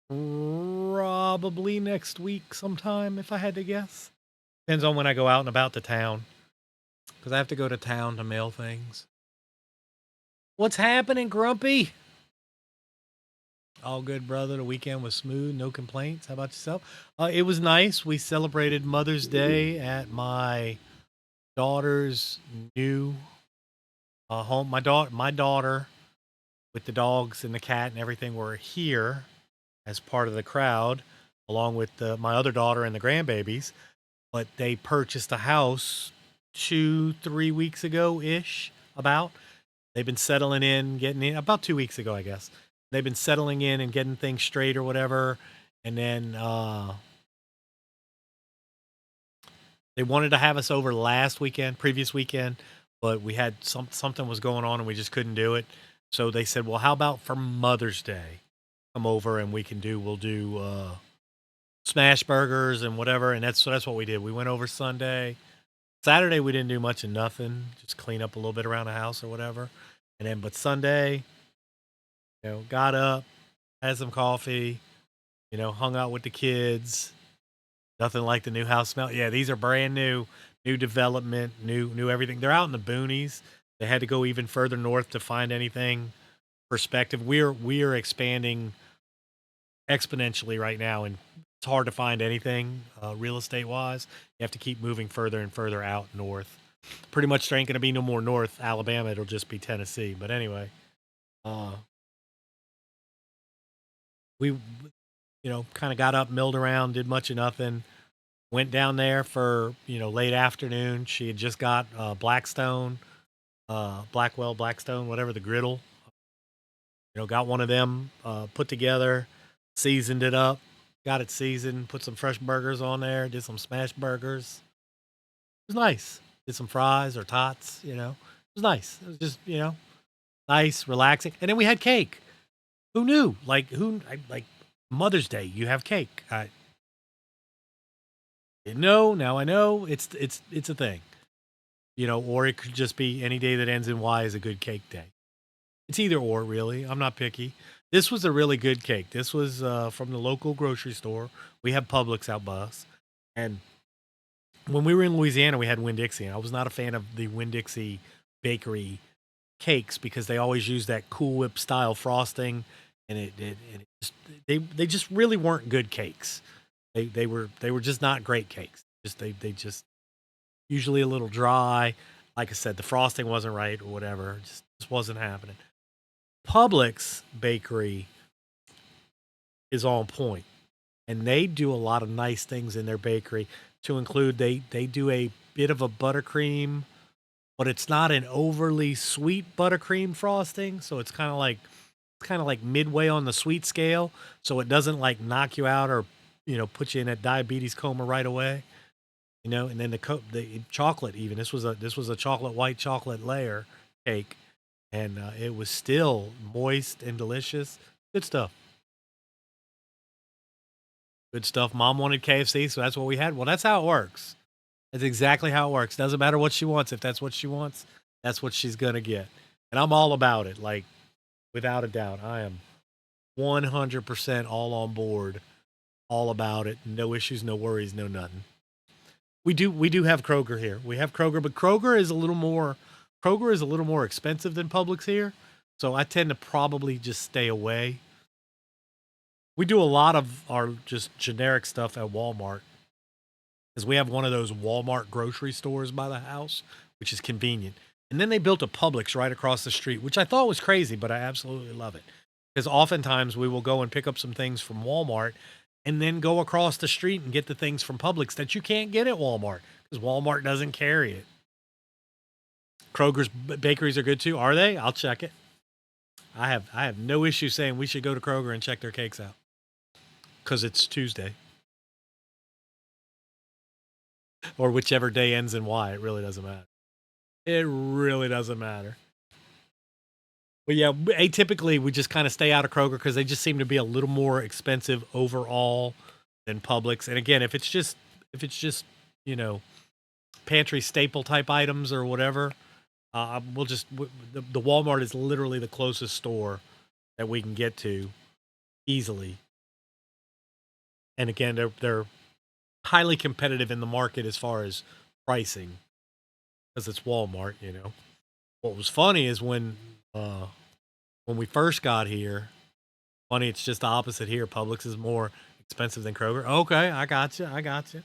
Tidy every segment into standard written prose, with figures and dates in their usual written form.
Probably next week sometime, if I had to guess. Depends on when I go out and about to town, because I have to go to town to mail things. What's happening, Grumpy? All good, brother. The weekend was smooth, no complaints. How about yourself? It was nice. We celebrated Mother's Day at my daughter's new home. My daughter, with the dogs and the cat and everything, were here as part of the crowd, along with my other daughter and the grandbabies. But they purchased a house 2, 3 weeks ago ish. About they've been settling in, getting in about 2 weeks ago, I guess. They've been settling in and getting things straight or whatever, and then they wanted to have us over last weekend, previous weekend, but we had something was going on and we just couldn't do it. So they said, "Well, how about for Mother's Day, come over and we'll do smash burgers and whatever." And that's what we did. We went over Sunday. Saturday we didn't do much of nothing, just clean up a little bit around the house or whatever. And then but Sunday, got up, had some coffee, hung out with the kids. Nothing like the new house smell. Yeah, these are brand new development, new everything. They're out in the boonies. They had to go even further north to find anything perspective. We're expanding exponentially right now, and it's hard to find anything real estate wise. You have to keep moving further and further out north. Pretty much there ain't going to be no more North Alabama. It'll just be Tennessee. But anyway, uh, we kind of got up, milled around, did much of nothing. Went down there for late afternoon. She had just got Blackstone, Blackwell, Blackstone, whatever the griddle. Got one of them put together, seasoned it up, got it seasoned, put some fresh burgers on there, did some smash burgers. It was nice. Did some fries or tots. It was nice. It was just nice, relaxing. And then we had cake. Who knew? Like Mother's Day, you have cake. I didn't know. Now I know. It's a thing. Or it could just be any day that ends in Y is a good cake day. It's either or, really. I'm not picky. This was a really good cake. This was from the local grocery store. We have Publix out by us. And when we were in Louisiana, we had Winn-Dixie. And I was not a fan of the Winn-Dixie bakery cakes because they always use that Cool Whip style frosting. And they just really weren't good cakes. They were just not great cakes. They just usually a little dry. Like I said, the frosting wasn't right or whatever. Just wasn't happening. Publix bakery is on point, and they do a lot of nice things in their bakery. To include, they do a bit of a buttercream, but it's not an overly sweet buttercream frosting. So it's kind of like midway on the sweet scale. So it doesn't like knock you out or put you in a diabetes coma right away. And then the chocolate, even this was a white chocolate layer cake, and it was still moist and delicious. Good stuff. Good stuff. Mom wanted KFC, so that's what we had. Well, that's how it works. That's exactly how it works. Doesn't matter what she wants. If that's what she wants, that's what she's gonna get. And I'm all about it. Like, without a doubt, I am 100% all on board, all about it. No issues, no worries, no nothing. We do have Kroger here. We have Kroger, but Kroger is a little more expensive than Publix here. So I tend to probably just stay away. We do a lot of our just generic stuff at Walmart because we have one of those Walmart grocery stores by the house, which is convenient. And then they built a Publix right across the street, which I thought was crazy, but I absolutely love it. Because oftentimes we will go and pick up some things from Walmart and then go across the street and get the things from Publix that you can't get at Walmart because Walmart doesn't carry it. Kroger's bakeries are good too. Are they? I'll check it. I have no issue saying we should go to Kroger and check their cakes out because it's Tuesday or whichever day ends in Y. It really doesn't matter. It really doesn't matter. But yeah, atypically we just kind of stay out of Kroger because they just seem to be a little more expensive overall than Publix. And again, if it's just you know pantry staple type items or whatever, the Walmart is literally the closest store that we can get to easily. And again, they're highly competitive in the market as far as pricing because it's Walmart. You know, what was funny is when we first got here. Funny, it's just the opposite here. Publix is more expensive than Kroger. Okay, I got you. I got you.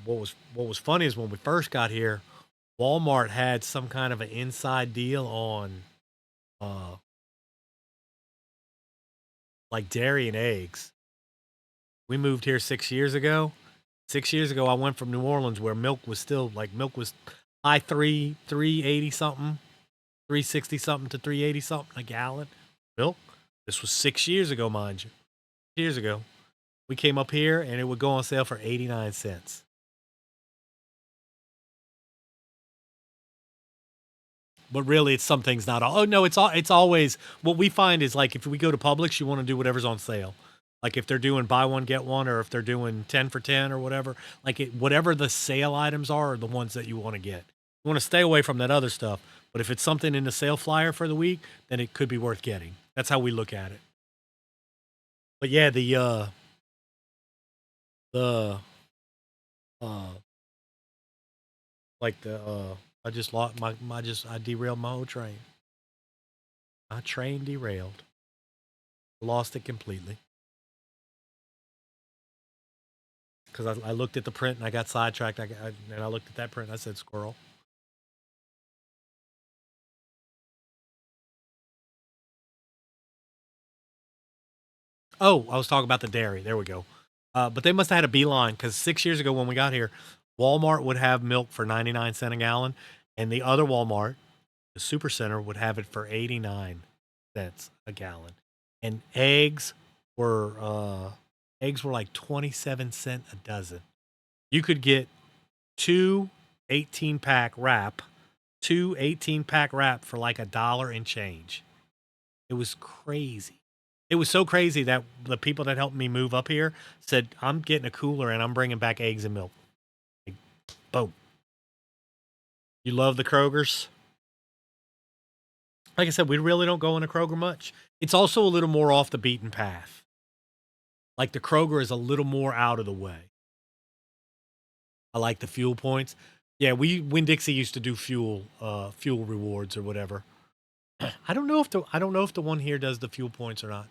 What was funny is when we first got here, Walmart had some kind of an inside deal on uh like dairy and eggs. We moved here 6 years ago. 6 years ago, I went from New Orleans where milk was high 380 something, 360 something to 380 something a gallon. Milk. This was 6 years ago, mind you. Years ago, we came up here and it would go on sale for 89 cents. But really, it's some things not all. Oh no, it's always what we find is like if we go to Publix, you want to do whatever's on sale. Like if they're doing buy one get one, or if they're doing 10 for 10 or whatever. Like whatever the sale items are the ones that you want to get. You want to stay away from that other stuff. But if it's something in the sale flyer for the week, then it could be worth getting. That's how we look at it. But yeah, the uh like the I just lost I derailed my whole train. My train derailed. Lost it completely. Because I looked at the print and I got sidetracked. And I looked at that print and I said squirrel. Oh, I was talking about the dairy. There we go. But they must have had a beeline because 6 years ago when we got here, Walmart would have milk for 99 cents a gallon, and the other Walmart, the Super Center, would have it for 89 cents a gallon. And eggs were like 27 cents a dozen. You could get two 18-pack wrap, two 18-pack wrap for like $1 and change. It was crazy. It was so crazy that the people that helped me move up here said, "I'm getting a cooler and I'm bringing back eggs and milk." Like, boom. You love the Krogers? Like I said, we really don't go into Kroger much. It's also a little more off the beaten path. Like the Kroger is a little more out of the way. I like the fuel points. Yeah, we Winn Dixie used to do fuel rewards or whatever. I don't know if the one here does the fuel points or not.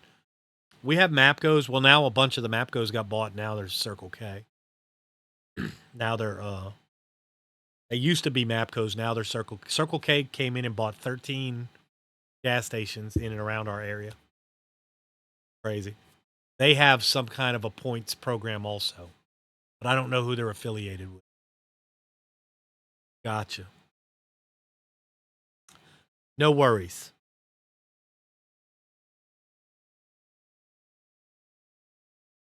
We have Mapcos. Well, now a bunch of the Mapcos got bought. Now there's Circle K. Now they used to be Mapcos. Now they're Circle K came in and bought 13 gas stations in and around our area. Crazy. They have some kind of a points program also, but I don't know who they're affiliated with. Gotcha. No worries.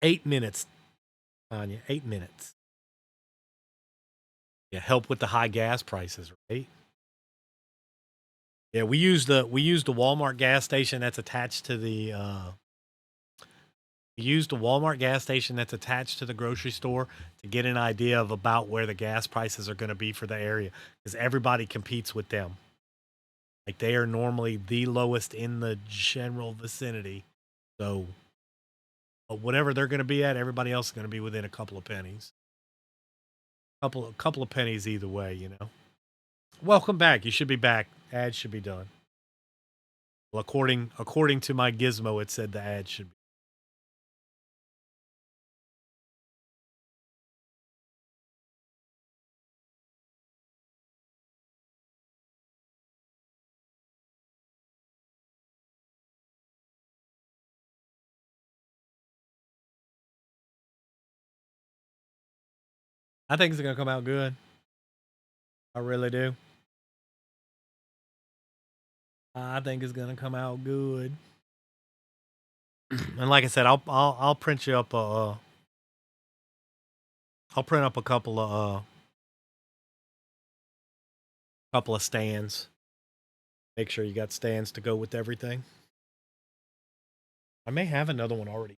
8 minutes, Tanya. 8 minutes. Yeah, help with the high gas prices, right? Yeah, we use the Walmart gas station that's attached to the we use the Walmart gas station that's attached to the grocery store to get an idea of about where the gas prices are going to be for the area because everybody competes with them. Like they are normally the lowest in the general vicinity. So whatever they're going to be at, everybody else is going to be within a couple of pennies. Couple of pennies either way, you know. Welcome back. You should be back. Ads should be done. Well, according to my gizmo, it said the ad should be. I think it's going to come out good. I really do. I think it's going to come out good. And like I said, I'll print you up I'll print up a couple of stands. Make sure you got stands to go with everything. I may have another one already.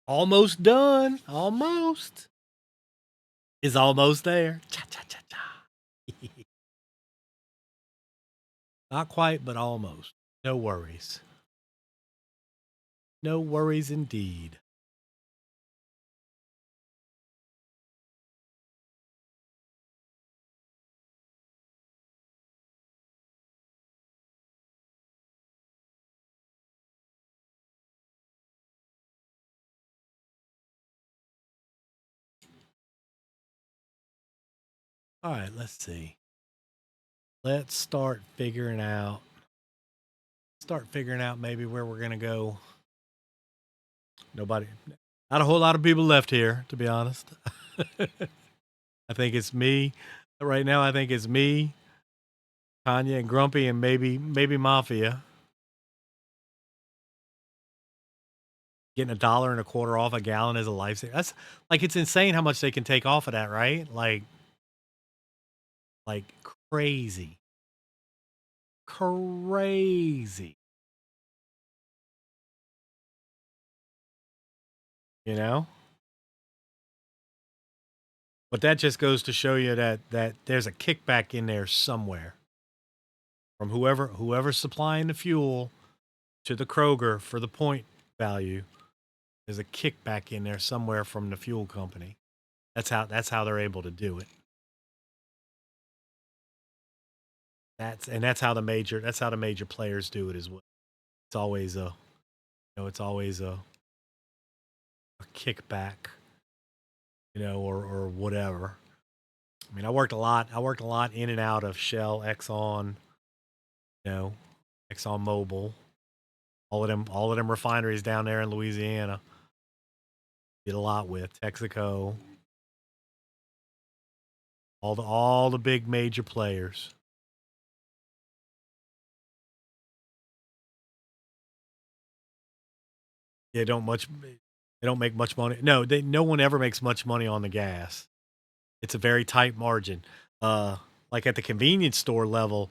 Almost done. Almost. Is almost there. Cha cha cha cha. Not quite, but almost. No worries. No worries indeed. All right, let's see. Let's start figuring out maybe where we're gonna go. Nobody, not a whole lot of people left here, to be honest. I think it's me. Right now I think it's me, Tanya and Grumpy, and maybe Mafia. Getting $1.25 off a gallon is a lifesaver. That's like, it's insane how much they can take off of that, right? Like crazy. Crazy. You know? But that just goes to show you that there's a kickback in there somewhere from whoever's supplying the fuel to the Kroger for the point value. There's a kickback in there somewhere from the fuel company. That's how they're able to do it. That's how the major players do it as well. It's always a kickback, or whatever. I mean, I worked a lot. I worked a lot in and out of Shell, Exxon, you know, Exxon Mobil, all of them refineries down there in Louisiana. Did a lot with Texaco, all the big major players. They don't much. They don't make much money. No, no one ever makes much money on the gas. It's a very tight margin. Uh, like at the convenience store level,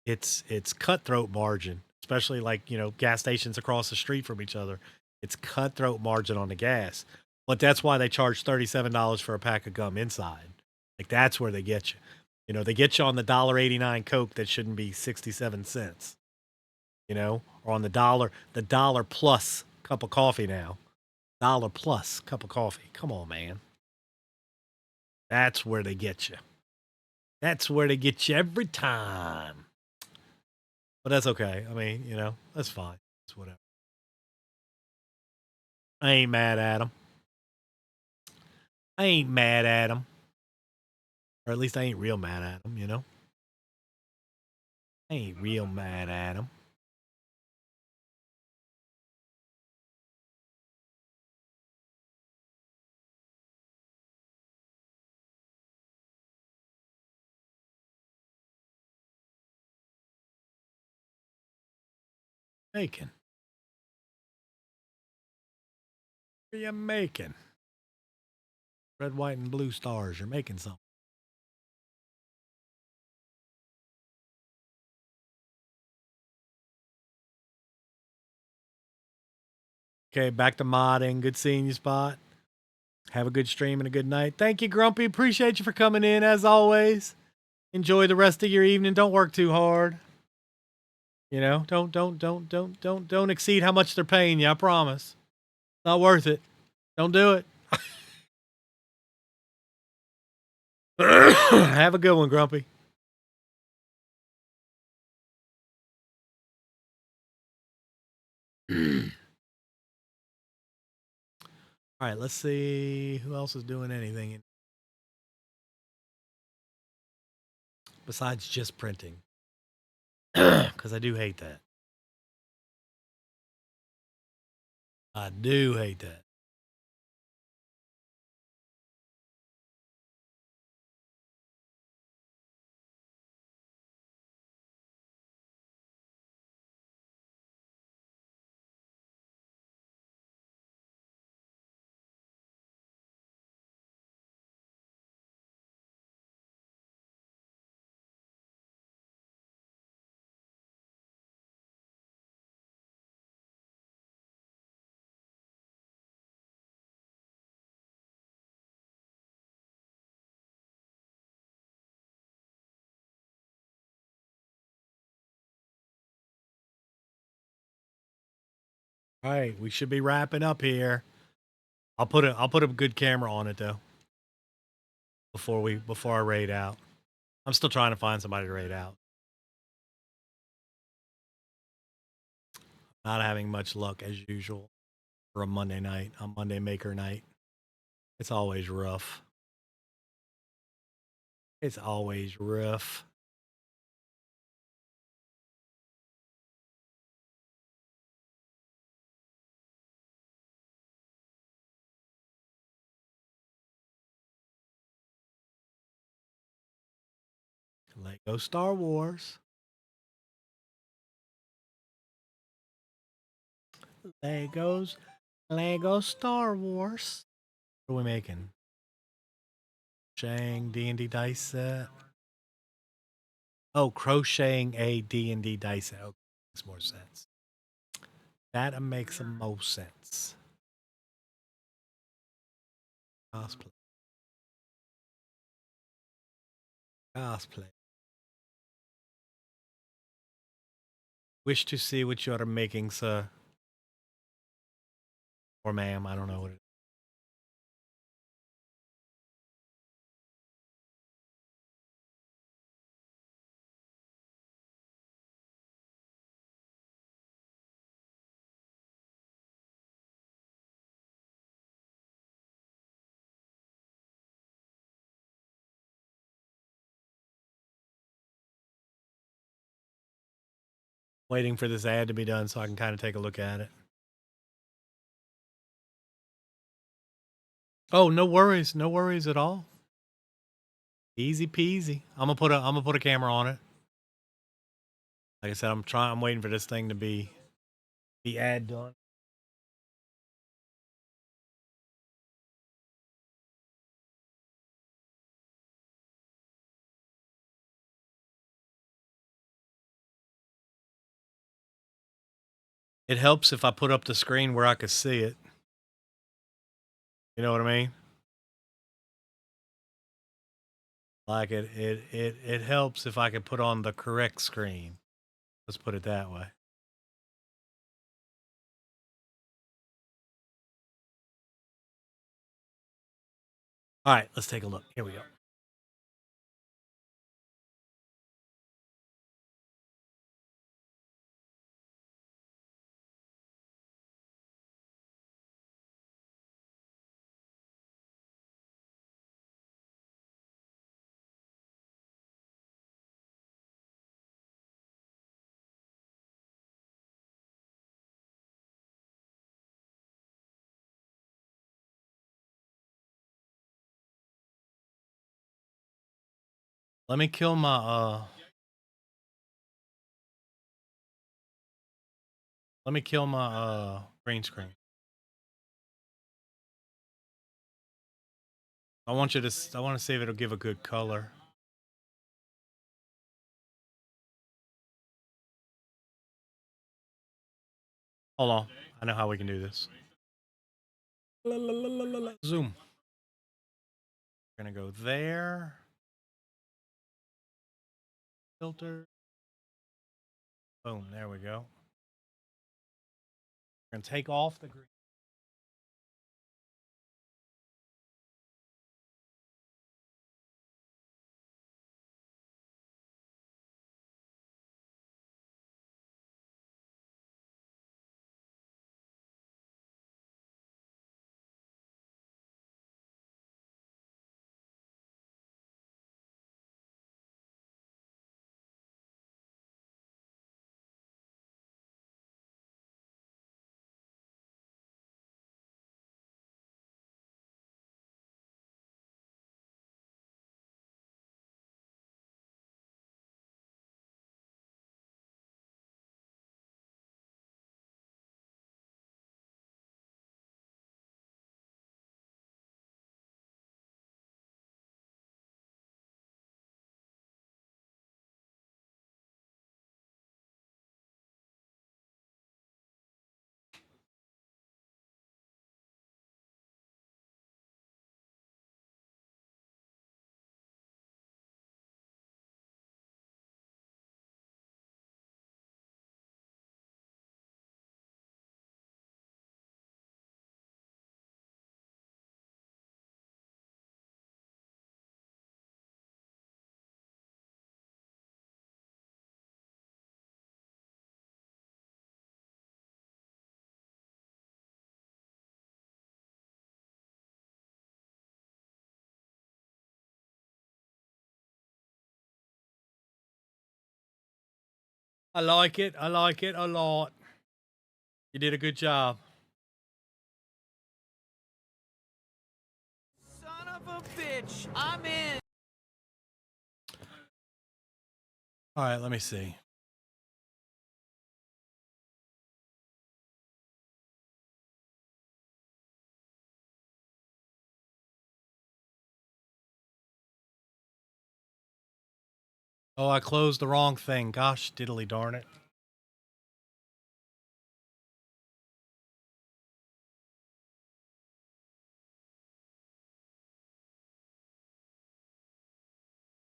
it's cutthroat margin, especially like gas stations across the street from each other. It's cutthroat margin on the gas, but that's why they charge $37 for a pack of gum inside. Like that's where they get you. They get you on the $1.89 Coke that shouldn't be 67 cents. Or on the dollar plus cup of coffee now. Dollar plus cup of coffee. Come on, man. That's where they get you. That's where they get you every time. But that's okay. I mean, that's fine. It's whatever. I ain't mad at him. I ain't mad at him. Or at least I ain't real mad at him. I ain't real mad at him. Making. What are you making? Red, white, and blue stars. You're making something. Okay, back to modding. Good seeing you, Spot. Have a good stream and a good night. Thank you, Grumpy. Appreciate you for coming in as always. Enjoy the rest of your evening. Don't work too hard. Don't exceed how much they're paying you. I promise. Not worth it. Don't do it. Have a good one, Grumpy. All right, let's see who else is doing anything besides just printing. Because I do hate that. I do hate that. All right, we should be wrapping up here. I'll put a good camera on it though before I raid out. I'm still trying to find somebody to raid out. Not having much luck as usual for a Monday night, a Monday maker night. It's always rough. It's always rough. Lego Star Wars. Lego Star Wars. What are we making? Crocheting D&D dice set. Oh, crocheting a D&D dice set. Okay, makes more sense. That makes some more sense. Cosplay. Cosplay. Wish to see what you are making, sir. Or ma'am, I don't know what it is. Waiting for this ad to be done so I can kind of take a look at it. Oh, no worries. No worries at all. Easy peasy. I'm gonna put a camera on it. Like I said, I'm waiting for this thing to be the ad done. It helps if I put up the screen where I can see it. You know what I mean? Like it helps if I can put on the correct screen. Let's put it that way. All right, let's take a look. Here we go. Let me kill my green screen. I want to see if it'll give a good color. Hold on. I know how we can do this. Zoom. We're gonna go there. Filter. Boom. There we go. We're gonna take off the green. I like it. I like it a lot. You did a good job. Son of a bitch, I'm in. All right, let me see. Oh, I closed the wrong thing. Gosh, diddly darn it.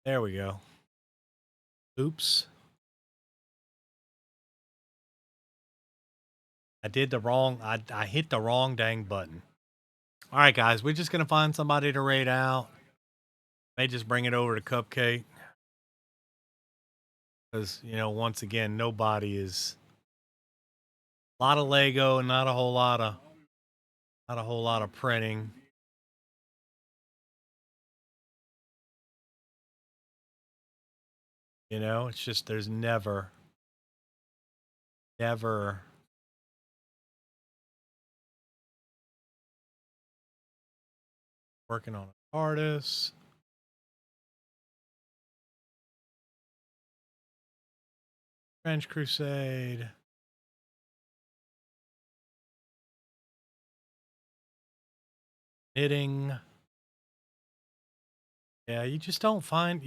There we go. Oops. I did the wrong, I hit the wrong dang button. All right, guys, we're just going to find somebody to raid out. May just bring it over to Cupcake. Because, you know, once again, nobody is... A lot of Lego and not a whole lot of printing. You know, it's just there's never working on an artist. French Crusade. Knitting. Yeah, you just don't find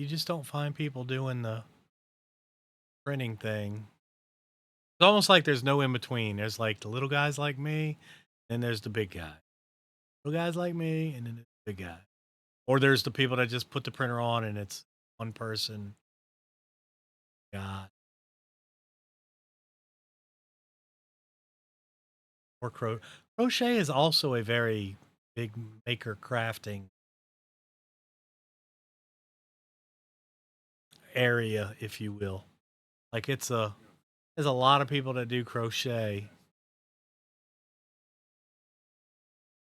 people doing the printing thing. It's almost like there's no in between. There's like the little guys like me, and there's the big guy. Little guys like me, and then the big guy. Or there's the people that just put the printer on and it's one person. God. Or crochet is also a very big maker crafting area, if you will. Like there's a lot of people that do crochet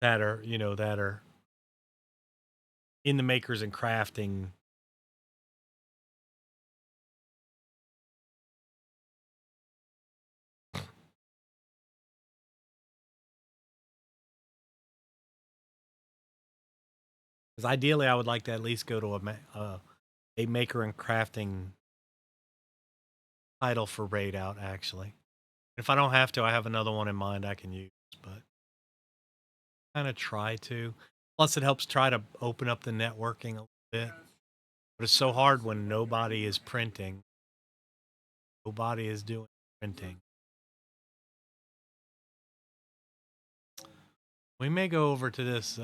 that are, you know, that are in the makers and crafting. Because ideally, I would like to at least go to a maker and crafting title for raid out. Actually, if I don't have to, I have another one in mind I can use, but kind of try to. Plus, it helps try to open up the networking a little bit. But it's so hard when nobody is printing. Nobody is doing printing. We may go over to this.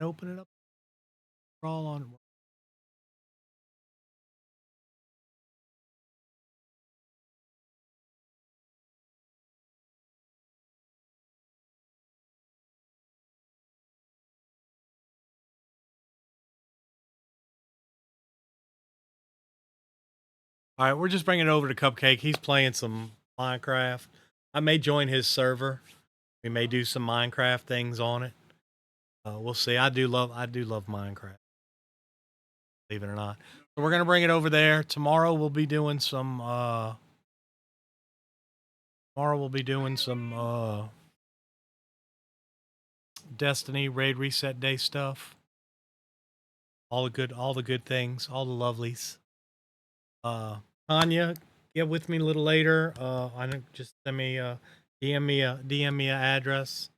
Open it up. Crawl on. All right, we're just bringing it over to Cupcake. He's playing some Minecraft. I may join his server. We may do some Minecraft things on it. We'll see. I do love Minecraft. Believe it or not. So we're gonna bring it over there. Tomorrow we'll be doing some. Destiny raid reset day stuff. All the good things, all the lovelies. Tanya, get with me a little later. I don't just send me DM me a address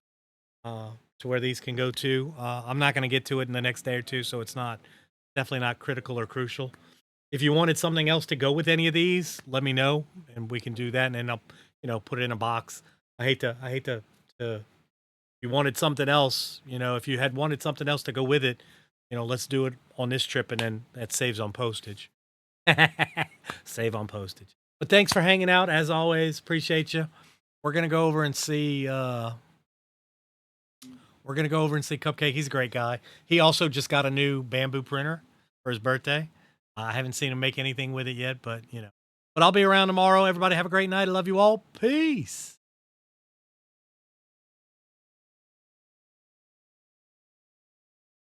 to where these can go to. I'm not going to get to it in the next day or two, so it's definitely not critical or crucial. If you wanted something else to go with any of these, let me know and we can do that. And then I'll put it in a box. I hate to if you wanted something else, if you had wanted something else to go with it, let's do it on this trip, and then that saves on postage. Save on postage. But thanks for hanging out as always. Appreciate you. We're gonna go over and see. We're gonna go over and see Cupcake. He's a great guy. He also just got a new bamboo printer for his birthday. I haven't seen him make anything with it yet, but you know. But I'll be around tomorrow. Everybody have a great night. I love you all. Peace.